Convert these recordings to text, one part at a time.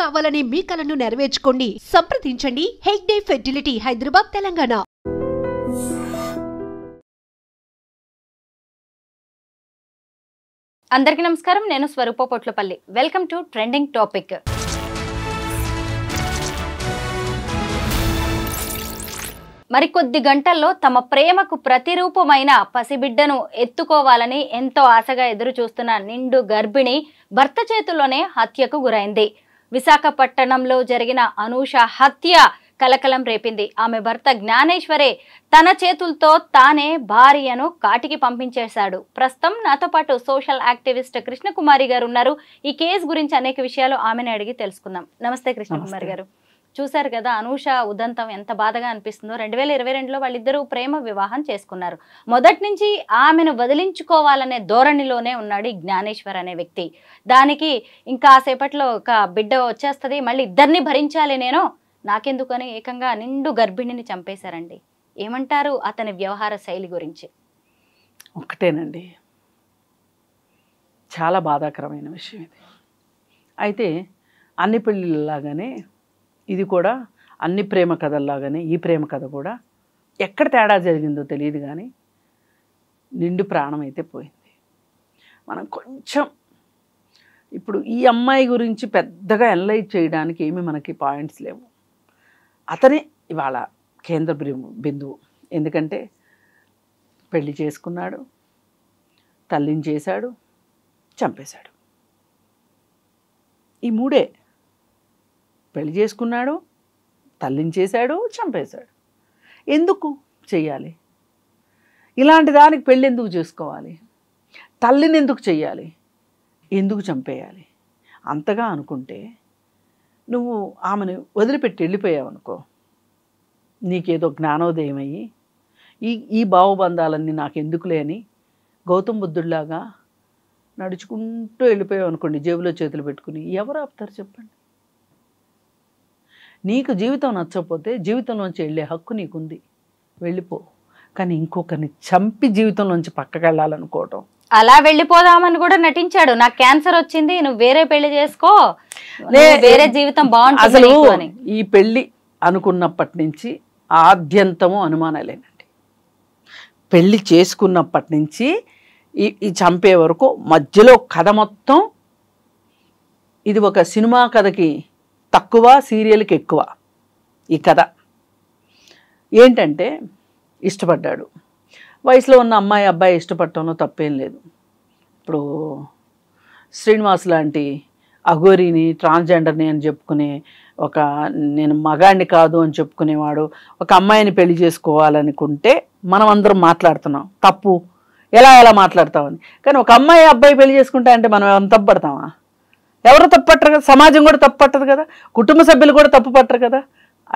కావాలనే మీ కలను నెరవేర్చుకోండి. సంప్రదించండి హెగ్డే ఫెర్టిలిటీ, హైదరాబాద్, తెలంగాణ. అందరికీ నమస్కారం. నేను Swaroopa Potlapalli. Welcome to trending topic. మరికొద్ది గంటల్లో తమ ప్రేమకు ప్రతిరూపమైన పసిబిడ్డను ఎత్తుకోవాలని ఎంతో ఆశగా ఎదురు చూస్తున్న నిండు గర్భిణి భర్త చేతుల్లోనే హత్యకు గురైంది. విశాఖపట్నంలో జరిగిన అనూష హత్య కలకలం రేపింది. ఆమె భర్త జ్ఞానేశ్వరే తన చేతులతో తానే భార్యను కాటికి పంపించేశాడు. ప్రస్తుతం నాతో పాటు సోషల్ యాక్టివిస్ట్ కృష్ణకుమారి గారు ఉన్నారు. ఈ కేసు గురించి అనేక విషయాలు ఆమెను అడిగి తెలుసుకుందాం. నమస్తే కృష్ణకుమారి గారు. చూశారు కదా అనూష ఉదంతం ఎంత బాధగా అనిపిస్తుందో. 2022లో వాళ్ళిద్దరూ ప్రేమ వివాహం చేసుకున్నారు. మొదటి నుంచి ఆమెను వదిలించుకోవాలనే ధోరణిలోనే ఉన్నాడు ఈ జ్ఞానేశ్వర్ అనే వ్యక్తి. దానికి ఇంకా సేపట్లో ఒక బిడ్డ వచ్చేస్తుంది, మళ్ళీ ఇద్దరిని భరించాలి నేను, నాకెందుకని ఏకంగా నిండు గర్భిణిని చంపేశారండి. ఏమంటారు అతని వ్యవహార శైలి గురించి? ఒకటేనండి, చాలా బాధాకరమైన విషయం ఇది. అయితే అన్ని పెళ్ళిళ్ళలాగానే ఇది కూడా, అన్ని ప్రేమ కథల్లాగానే ఈ ప్రేమ కథ కూడా ఎక్కడ తేడా జరిగిందో తెలియదు కానీ నిండు ప్రాణం అయితే పోయింది. మనం కొంచెం ఇప్పుడు ఈ అమ్మాయి గురించి పెద్దగా ఎనలైజ్ చేయడానికి ఏమీ మనకి పాయింట్స్ లేవు. అతనే ఇవాళ కేంద్ర బిందువు. ఎందుకంటే పెళ్లి చేసుకున్నాడు, తల్లిని చేశాడు, చంపేశాడు. ఈ మూడే. పెళ్లి చేసుకున్నాడు, తల్లిని చేశాడు, చంపేశాడు. ఎందుకు చెయ్యాలి? ఇలాంటి దానికి పెళ్ళి ఎందుకు చేసుకోవాలి? తల్లిని ఎందుకు చెయ్యాలి? ఎందుకు చంపేయాలి? అంతగా అనుకుంటే నువ్వు ఆమెను వదిలిపెట్టి వెళ్ళిపోయావు అనుకో, నీకేదో జ్ఞానోదయం అయ్యి ఈ భావబంధాలన్నీ నాకు ఎందుకులే అని గౌతమ్ బుద్ధుడిలాగా నడుచుకుంటూ వెళ్ళిపోయావు అనుకోండి, జేబులో చేతులు పెట్టుకుని, ఎవరు ఆపుతారు చెప్పండి? నీకు జీవితం నచ్చకపోతే జీవితంలోంచి వెళ్ళే హక్కు నీకుంది, వెళ్ళిపో. కానీ ఇంకొకరిని చంపి జీవితంలోంచి పక్కకి వెళ్ళాలనుకోవటం. అలా వెళ్ళిపోదామని కూడా నటించాడు. నాకు క్యాన్సర్ వచ్చింది, నువ్వు వేరే పెళ్లి చేసుకో, వేరే జీవితం బాగుంటుంది. అసలు ఈ పెళ్లి అనుకున్నప్పటి నుంచి ఆద్యంతము అనుమానాలేనండి. పెళ్లి చేసుకున్నప్పటి నుంచి ఈ చంపే వరకు మధ్యలో కథ మొత్తం ఇది ఒక సినిమా కథకి తక్కువ, సీరియల్కి ఎక్కువ. ఈ కథ ఏంటంటే, ఇష్టపడ్డాడు. వయసులో ఉన్న అమ్మాయి అబ్బాయి ఇష్టపడటంలో తప్పేం లేదు. ఇప్పుడు శ్రీనివాస్ లాంటి అఘోరిని, ట్రాన్స్జెండర్ని అని చెప్పుకునే ఒక, నేను మగాడిని కాదు అని చెప్పుకునేవాడు ఒక అమ్మాయిని పెళ్లి చేసుకోవాలనుకుంటే మనం అందరం మాట్లాడుతున్నాం తప్పు, ఎలా మాట్లాడతామని. కానీ ఒక అమ్మాయి అబ్బాయి పెళ్లి చేసుకుంటా అంటే మనం ఏమైనా తప్పు పడతామా? ఎవరు తప్పు పట్టరు కదా, సమాజం కూడా తప్పు పట్టదు కదా, కుటుంబ సభ్యులు కూడా తప్పు పట్టరు కదా.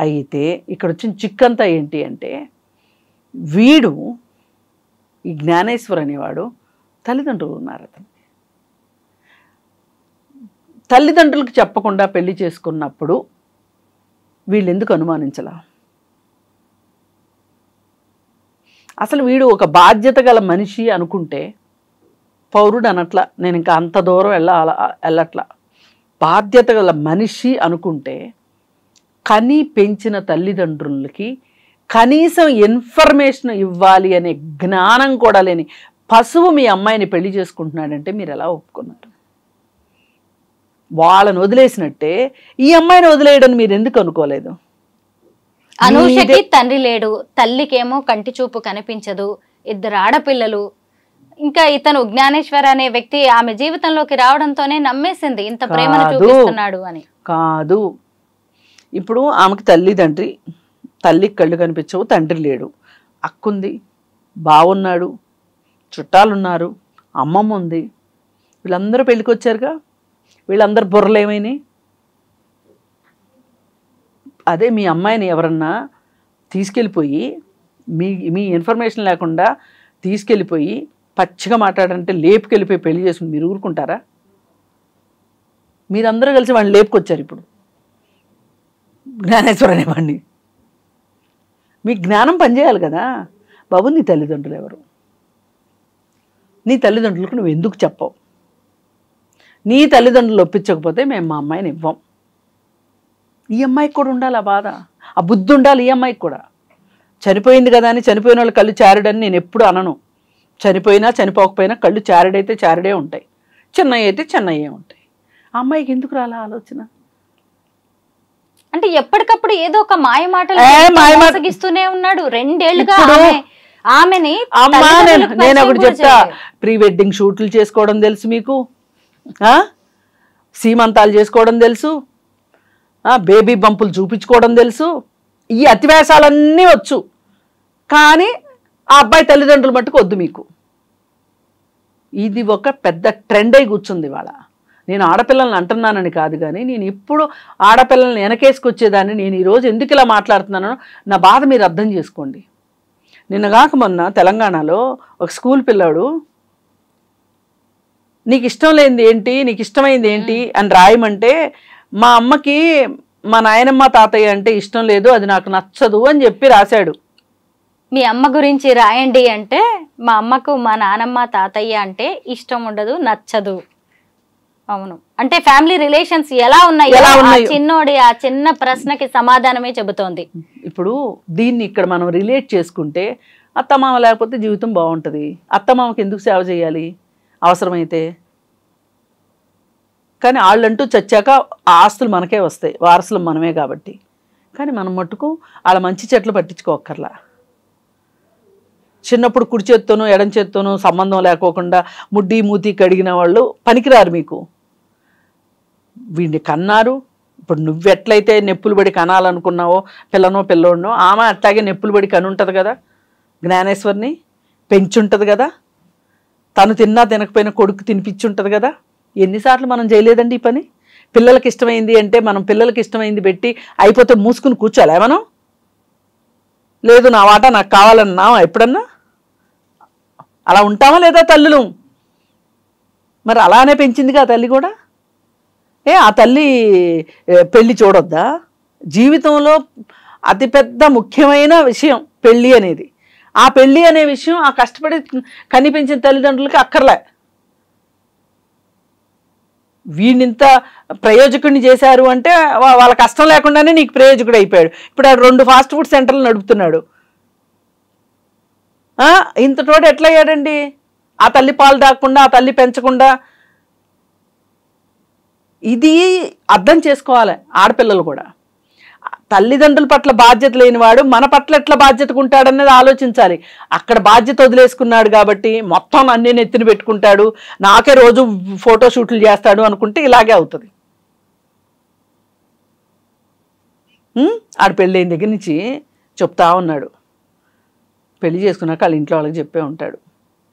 అయితే ఇక్కడ వచ్చిన చిక్కంతా ఏంటి అంటే, వీడు ఈ జ్ఞానేశ్వర్ అనేవాడు తల్లిదండ్రులు ఉన్నారు. అతను తల్లిదండ్రులకు చెప్పకుండా పెళ్లి చేసుకున్నప్పుడు వీళ్ళు ఎందుకు అనుమానించలా? అసలు వీడు ఒక బాధ్యత గల మనిషి అనుకుంటే, పౌరుడు అనట్లా, నేను ఇంకా అంత దూరం వెళ్ళట్లా, బాధ్యత గల మనిషి అనుకుంటే కని పెంచిన తల్లిదండ్రులకి కనీసం ఇన్ఫర్మేషన్ ఇవ్వాలి అనే జ్ఞానం కూడా లేని పశువు మీ అమ్మాయిని పెళ్లి చేసుకుంటున్నాడంటే మీరు ఎలా ఒప్పుకున్నారు? వాళ్ళని వదిలేసినట్టే ఈ అమ్మాయిని వదిలేయడం మీరు ఎందుకు అనుకోలేదు? అనూషకి తండ్రి లేడు, తల్లికేమో కంటి చూపు కనిపించదు, ఇద్దరు ఆడపిల్లలు. ఇంకా ఇతను జ్ఞానేశ్వర్ అనే వ్యక్తి ఆమె జీవితంలోకి రావడంతోనే నమ్మేసింది ఇంత ప్రేమను చూపిస్తున్నాడు అని. కాదు, ఇప్పుడు ఆమెకి తల్లికి కళ్ళు కనిపించవు, తండ్రి లేడు, అక్కుంది, బావున్నాడు, చుట్టాలున్నారు, అమ్మమ్మ ఉంది, వీళ్ళందరూ పెళ్ళికి వచ్చారుగా. వీళ్ళందరూ బుర్రలు ఏమైనాయి? అదే మీ అమ్మాయిని ఎవరన్నా తీసుకెళ్ళిపోయి మీ ఇన్ఫర్మేషన్ లేకుండా తీసుకెళ్ళిపోయి పచ్చిగా మాట్లాడంటే లేపుకెళ్ళిపోయి పెళ్లి చేసుకుని మీరు ఊరుకుంటారా? మీరందరూ కలిసి వాడిని లేపుకొచ్చారు. ఇప్పుడు జ్ఞానేశ్వర్ అనేవాడిని, మీ జ్ఞానం పనిచేయాలి కదా బాబు. నీ తల్లిదండ్రులు ఎవరు? నీ తల్లిదండ్రులకు నువ్వు ఎందుకు చెప్పవు? నీ తల్లిదండ్రులు ఒప్పించకపోతే మేము మా అమ్మాయిని ఇవ్వం. ఈ అమ్మాయికి కూడా ఉండాలి ఆ బాధ, ఆ బుద్ధి ఉండాలి ఈ అమ్మాయికి కూడా. చనిపోయింది కదా అని చనిపోయిన వాళ్ళు కళ్ళు చారుడని నేను ఎప్పుడు అనను. చనిపోయినా చనిపోకపోయినా కళ్ళు చారుడైతే చారుడే ఉంటాయి, చిన్నవి అయితే చిన్నయే ఉంటాయి. ఆ అమ్మాయికి ఎందుకు రాలా ఆలోచన? అంటే ఎప్పటికప్పుడు ఏదో ఒక మాయ మాటలు మోసగిస్తూనే ఉన్నాడు 2 ఏళ్లుగా. ఆమెని నేను ఒకటి చెప్తా, ప్రీ వెడ్డింగ్ షూట్లు చేసుకోవడం తెలుసు మీకు, సీమంతాలు చేసుకోవడం తెలుసు, బేబీ బంపులు చూపించుకోవడం తెలుసు, ఈ అతివేశాలన్నీ వచ్చు. కానీ ఆ అబ్బాయి తల్లిదండ్రులు మట్టుకు వద్దు మీకు. ఇది ఒక పెద్ద ట్రెండ్ అయి కూర్చుంది ఇవాళ. నేను ఆడపిల్లల్ని అంటున్నానని కాదు, కానీ నేను ఇప్పుడు ఆడపిల్లల్ని వెనకేసుకొచ్చేదాన్ని. నేను ఈరోజు ఎందుకు ఇలా మాట్లాడుతున్నానో నా బాధ మీరు అర్థం చేసుకోండి. నిన్నగాక మొన్న తెలంగాణలో ఒక స్కూల్ పిల్లాడు నీకు ఇష్టం లేనిది ఏంటి, నీకు ఇష్టమైంది ఏంటి అని రాయమంటే మా అమ్మకి మా నాయనమ్మ తాతయ్య అంటే ఇష్టం లేదు, అది నాకు నచ్చదు అని చెప్పి రాశాడు. మీ అమ్మ గురించి రాయండి అంటే మా అమ్మకు మా నానమ్మ తాతయ్య అంటే ఇష్టం ఉండదు, నచ్చదు. అవును, అంటే ఫ్యామిలీ రిలేషన్స్ ఎలా ఉన్నాయి, చిన్నోడి ఆ చిన్న ప్రశ్నకి సమాధానమే చెబుతోంది. ఇప్పుడు దీన్ని ఇక్కడ మనం రిలేట్ చేసుకుంటే అత్తమామ లేకపోతే జీవితం బాగుంటుంది. అత్తమామకి ఎందుకు సేవ చేయాలి అవసరమైతే? కానీ వాళ్ళంటూ చచ్చాక ఆ ఆస్తులు మనకే వస్తాయి, వారసులు మనమే కాబట్టి. కానీ మనం మట్టుకు వాళ్ళ మంచి చెట్లు పట్టించుకోక్కర్లా. చిన్నప్పుడు కుడి చేత్తోనూ ఎడం చేత్తోనూ సంబంధం లేకోకుండా ముడ్డి మూతి కడిగిన వాళ్ళు పనికిరారు మీకు. వీడిని కన్నారు. ఇప్పుడు నువ్వెట్లయితే నెప్పులు పడి కనాలనుకున్నావో పిల్లనో పిల్లోడినో, ఆమె అట్లాగే నెప్పులు పడి కనుంటుంది కదా, జ్ఞానేశ్వర్ని పెంచుంటుంది కదా, తను తిన్నా తినకపోయినా కొడుకు తినిపించుంటుంది కదా. ఎన్నిసార్లు మనం చేయలేదండి ఈ పని? పిల్లలకి ఇష్టమైంది అంటే మనం పిల్లలకి ఇష్టమైంది పెట్టి అయిపోతే మూసుకుని కూర్చోలే మనం? లేదు నా వాటా నాకు కావాలన్నావా ఎప్పుడన్నా? అలా ఉంటామా లేదా తల్లులు? మరి అలానే పెంచిందిగా ఆ తల్లి కూడా. ఆ తల్లి పెళ్ళి చూడొద్దా? జీవితంలో అతిపెద్ద ముఖ్యమైన విషయం పెళ్ళి అనేది. ఆ పెళ్ళి అనే విషయం ఆ కష్టపడి కనిపించిన తల్లిదండ్రులకి అక్కర్లే. వీడినింత ప్రయోజకుడిని చేశారు అంటే వాళ్ళ కష్టం లేకుండానే నీకు ప్రయోజకుడు అయిపోయాడు. ఇప్పుడు ఆ 2 ఫాస్ట్ ఫుడ్ సెంటర్లు నడుపుతున్నాడు. ఇంతటోడు ఎట్లయ్యాడండి? ఆ తల్లి పాలు తాగకుండా, ఆ తల్లి పెంచకుండా. ఇది అర్థం చేసుకోవాలి ఆడపిల్లలు కూడా. తల్లిదండ్రుల పట్ల బాధ్యత లేనివాడు మన పట్ల ఎట్లా బాధ్యతగా ఉంటాడనేది ఆలోచించాలి. అక్కడ బాధ్యత వదిలేసుకున్నాడు కాబట్టి మొత్తం అన్నీ నెత్తిన పెట్టుకుంటాడు, నాకే రోజు ఫోటోషూట్లు చేస్తాడు అనుకుంటే ఇలాగే అవుతుంది. ఆడ పెళ్ళైన దగ్గర నుంచి చెప్తా ఉన్నాడు. పెళ్లి చేసుకున్నాక వాళ్ళ ఇంట్లో వాళ్ళకి చెప్పే ఉంటాడు,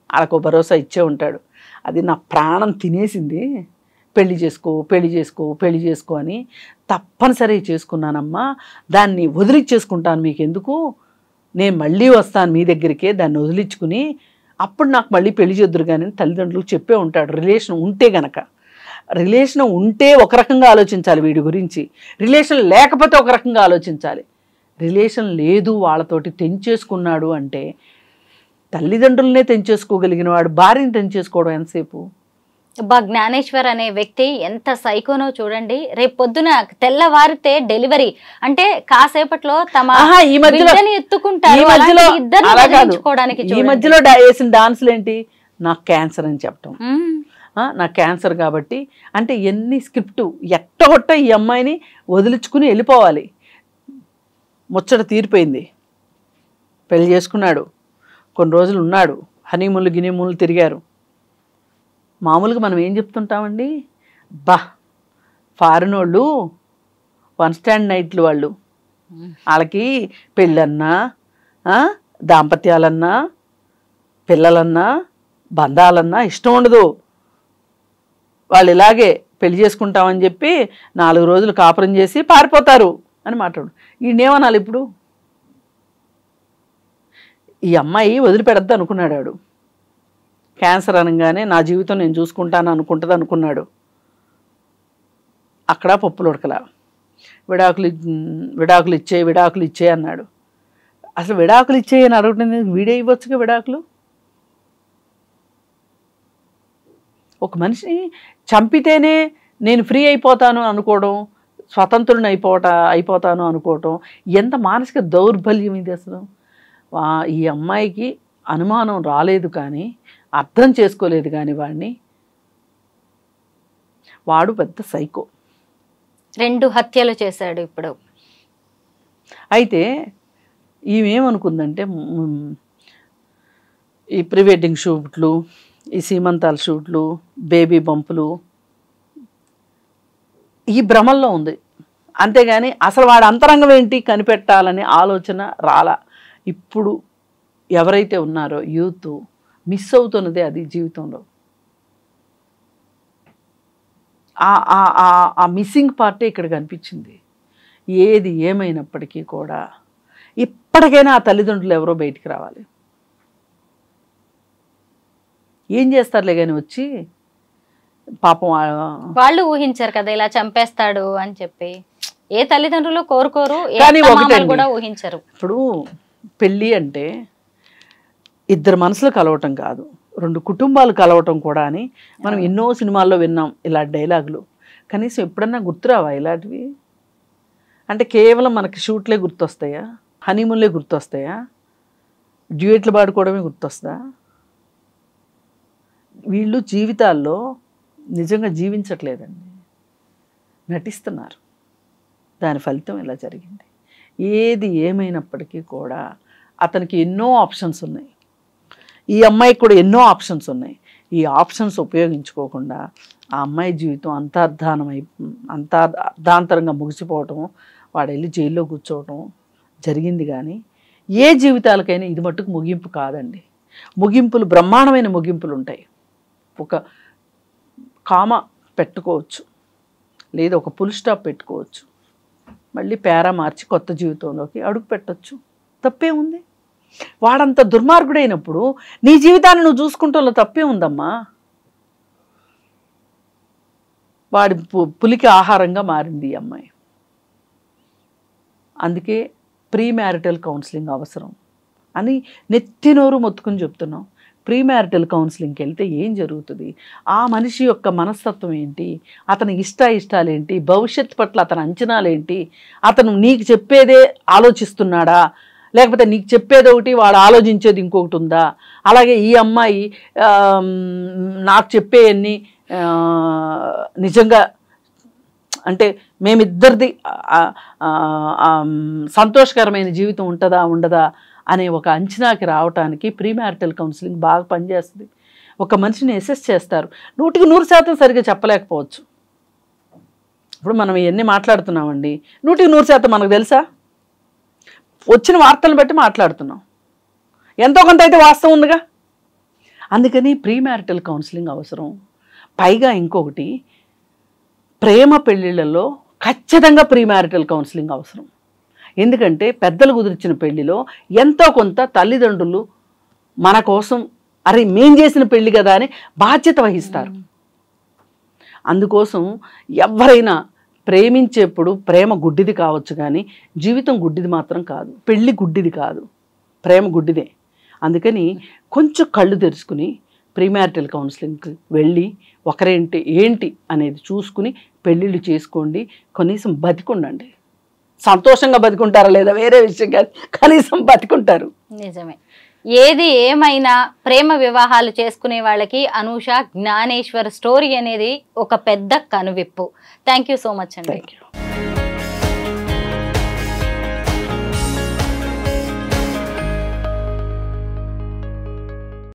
వాళ్ళకు భరోసా ఇచ్చే ఉంటాడు. అది నా ప్రాణం తినేసింది, పెళ్లి చేసుకో పెళ్లి చేసుకో పెళ్లి చేసుకో అని. తప్పనిసరి చేసుకున్నానమ్మా, దాన్ని వదిలిచ్చేసుకుంటాను, మీకు ఎందుకు, నేను మళ్ళీ వస్తాను మీ దగ్గరికే, దాన్ని వదిలించుకుని అప్పుడు నాకు మళ్ళీ పెళ్లి చేద్దురు కానీ తల్లిదండ్రులకు చెప్పే ఉంటాడు. రిలేషన్ ఉంటే గనక, రిలేషన్ ఉంటే ఒక రకంగా ఆలోచించాలి వీడి గురించి, రిలేషన్ లేకపోతే ఒక రకంగా ఆలోచించాలి. రిలేషన్ లేదు వాళ్ళతోటి తెంచేసుకున్నాడు అంటే, తల్లిదండ్రులనే తెంచేసుకోగలిగిన వాడు భార్యని తెంచేసుకోవడం ఎంతసేపు? జ్ఞానేశ్వర్ అనే వ్యక్తి ఎంత సైకోనో చూడండి. రేపు పొద్దున తెల్లవారితే డెలివరీ అంటే కాసేపట్లో తమ ఎత్తుకుంటారు. ఈ మధ్యలో వేసిన డాన్సులు ఏంటి? నాకు క్యాన్సర్ అని చెప్పటం, నాకు క్యాన్సర్ కాబట్టి అంటే ఎన్ని స్క్రిప్టు ఎట్టగొట్ట ఈ అమ్మాయిని వదిలించుకుని వెళ్ళిపోవాలి. ముచ్చట తీరిపోయింది, పెళ్లి చేసుకున్నాడు, కొన్ని రోజులు ఉన్నాడు, హనీమూన్లు గినీమూన్లు తిరిగారు. మామూలుగా మనం ఏం చెప్తుంటామండి, ఫారిన్ వాళ్ళు 1 స్టాండ్ నైట్లు వాళ్ళు, వాళ్ళకి పెళ్ళన్నా దాంపత్యాలన్నా పిల్లలన్నా బంధాలన్నా ఇష్టం ఉండదు. వాళ్ళు ఇలాగే పెళ్లి చేసుకుంటామని చెప్పి 4 రోజులు కాపురం చేసి పారిపోతారు అని మాట్లాడు. ఈయనేమనాలి ఇప్పుడు? ఈ అమ్మాయి వదిలిపెడద్దు అనుకున్నాడు వాడు. క్యాన్సర్ అనగానే నా జీవితం నేను చూసుకుంటాను అనుకుంటుంది అనుకున్నాడు. అక్కడ పప్పులు ఉడకలా. విడాకులు ఇచ్చే అన్నాడు. అసలు విడాకులు ఇచ్చేయని అడగటం వీడే ఇవ్వచ్చుగా విడాకులు. ఒక మనిషిని చంపితేనే నేను ఫ్రీ అయిపోతాను అనుకోవడం స్వతంత్రుని అయిపోతాను అనుకోవటం ఎంత మానసిక దౌర్బల్యం ఇది అసలు. ఈ అమ్మాయికి అనుమానం రాలేదు కానీ అర్థం చేసుకోలేదు కానీ వాడు పెద్ద సైకో. 2 హత్యలు చేశాడు ఇప్పుడు. అయితే ఈమెమనుకుందంటే ఈ ప్రీ వెడ్డింగ్ షూట్లు, ఈ సీమంతాల షూట్లు, బేబీ బంపులు, ఈ భ్రమల్లో ఉంది. అంతేగాని అసలు వాడి అంతరంగం ఏంటి కనిపెట్టాలని ఆలోచన రాలా. ఇప్పుడు ఎవరైతే ఉన్నారో యూత్ మిస్ అవుతున్నదే అది జీవితంలో. ఆ మిస్సింగ్ పార్టే ఇక్కడ కనిపించింది. ఏది ఏమైనప్పటికీ కూడా ఇప్పటికైనా ఆ తల్లిదండ్రులు ఎవరో బయటికి రావాలి. ఏం చేస్తారులే కానీ వచ్చి పాపం వాళ్ళు ఊహించారు కదా ఇలా చంపేస్తాడు అని చెప్పి. ఏ తల్లిదండ్రులు కోరుకోరు, కానీ కూడా ఊహించరు. ఇప్పుడు పెళ్ళి అంటే 2 మనసులు కలవటం కాదు, 2 కుటుంబాలు కలవటం కూడా అని మనం ఎన్నో సినిమాల్లో విన్నాం ఇలాంటి డైలాగులు. కనీసం ఎప్పుడన్నా గుర్తురావా ఇలాంటివి? అంటే కేవలం మనకి షూట్లే గుర్తొస్తాయా, హనీమూన్లే గుర్తొస్తాయా, డ్యూయెట్లు పాడుకోవడమే గుర్తొస్తా? వీళ్ళు జీవితాల్లో నిజంగా జీవించట్లేదండి, నటిస్తున్నారు. దాని ఫలితం ఇలా జరిగింది. ఏది ఏమైనప్పటికీ కూడా అతనికి ఎన్నో ఆప్షన్స్ ఉన్నాయి, ఈ అమ్మాయికి కూడా ఎన్నో ఆప్షన్స్ ఉన్నాయి. ఈ ఆప్షన్స్ ఉపయోగించుకోకుండా ఆ అమ్మాయి జీవితం అర్ధాంతరంగా ముగిసిపోవటం, వాడు వెళ్ళి జైల్లో కూర్చోవటం జరిగింది. కానీ ఏ జీవితాలకైనా ఇది మట్టుకు ముగింపు కాదండి. ముగింపులు బ్రహ్మాండమైన ముగింపులు ఉంటాయి. ఒక కామ పెట్టుకోవచ్చు, లేదా ఒక ఫుల్ స్టాప్ పెట్టుకోవచ్చు, మళ్ళీ పేరా మార్చి కొత్త జీవితంలోకి అడుగు పెట్టచ్చు. తప్పే ఉంది? వాడంత దుర్మార్గుడైనప్పుడు నీ జీవితాన్ని నువ్వు చూసుకుంటూ తప్పే ఉందమ్మా. వాడి పులికి ఆహారంగా మారింది ఈ అమ్మాయి. అందుకే ప్రీ మ్యారిటల్ కౌన్సిలింగ్ అవసరం అని నెత్తినోరు మొత్తుకుని చెప్తున్నాం. ప్రీ మ్యారిటల్ కౌన్సిలింగ్కి వెళ్తే ఏం జరుగుతుంది, ఆ మనిషి యొక్క మనస్తత్వం ఏంటి, అతని ఇష్టాలు ఏంటి, భవిష్యత్తు పట్ల అతని అంచనాలు ఏంటి, అతను నీకు చెప్పేదే ఆలోచిస్తున్నాడా, లేకపోతే నీకు చెప్పేది ఒకటి వాడు ఆలోచించేది ఇంకొకటి ఉందా? అలాగే ఈ అమ్మాయి నాకు చెప్పేవన్నీ నిజంగా అంటే మేమిద్దరిది సంతోషకరమైన జీవితం ఉంటుందా ఉండదా అనే ఒక అంచనాకి రావడానికి ప్రీ మ్యారిటల్ కౌన్సిలింగ్ బాగా పనిచేస్తుంది. ఒక మనిషిని అసెస్ చేస్తారు. 100% సరిగ్గా చెప్పలేకపోవచ్చు. ఇప్పుడు మనం ఇవన్నీ మాట్లాడుతున్నామండి, 100% మనకు తెలుసా? వచ్చిన వార్తలను బట్టి మాట్లాడుతున్నాం, ఎంతో కొంత అయితే వాస్తవం ఉందిగా. అందుకని ప్రీ మ్యారిటల్ కౌన్సిలింగ్ అవసరం. పైగా ఇంకొకటి, ప్రేమ పెళ్ళిళ్ళలో ఖచ్చితంగా ప్రీ మ్యారిటల్ కౌన్సిలింగ్ అవసరం. ఎందుకంటే పెద్దలు కుదిర్చిన పెళ్లిలో ఎంతో కొంత తల్లిదండ్రులు మన కోసం అరే మేం చేసిన పెళ్లి కదా అని బాధ్యత వహిస్తారు. అందుకోసం ఎవరైనా ప్రేమించేప్పుడు ప్రేమ గుడ్డిది కావచ్చు కానీ జీవితం గుడ్డిది మాత్రం కాదు, పెళ్ళి గుడ్డిది కాదు, ప్రేమ గుడ్డిదే. అందుకని కొంచెం కళ్ళు తెరుచుకుని ప్రీ మ్యారిటల్ కౌన్సిలింగ్కి వెళ్ళి ఒకరేంటి ఏంటి అనేది చూసుకుని పెళ్ళిళ్ళు చేసుకోండి. కనీసం బతికుండండి. సంతోషంగా బతికుంటారా లేదా వేరే విషయం కాదు, కనీసం బతికుంటారు. నిజమే. ఏది ఏమైనా ప్రేమ వివాహాలు చేసుకునే వాళ్ళకి అనూష జ్ఞానేశ్వర్ స్టోరీ అనేది ఒక పెద్ద కనువిప్పు. థ్యాంక్ యూ సో మచ్ అండి. Thank you.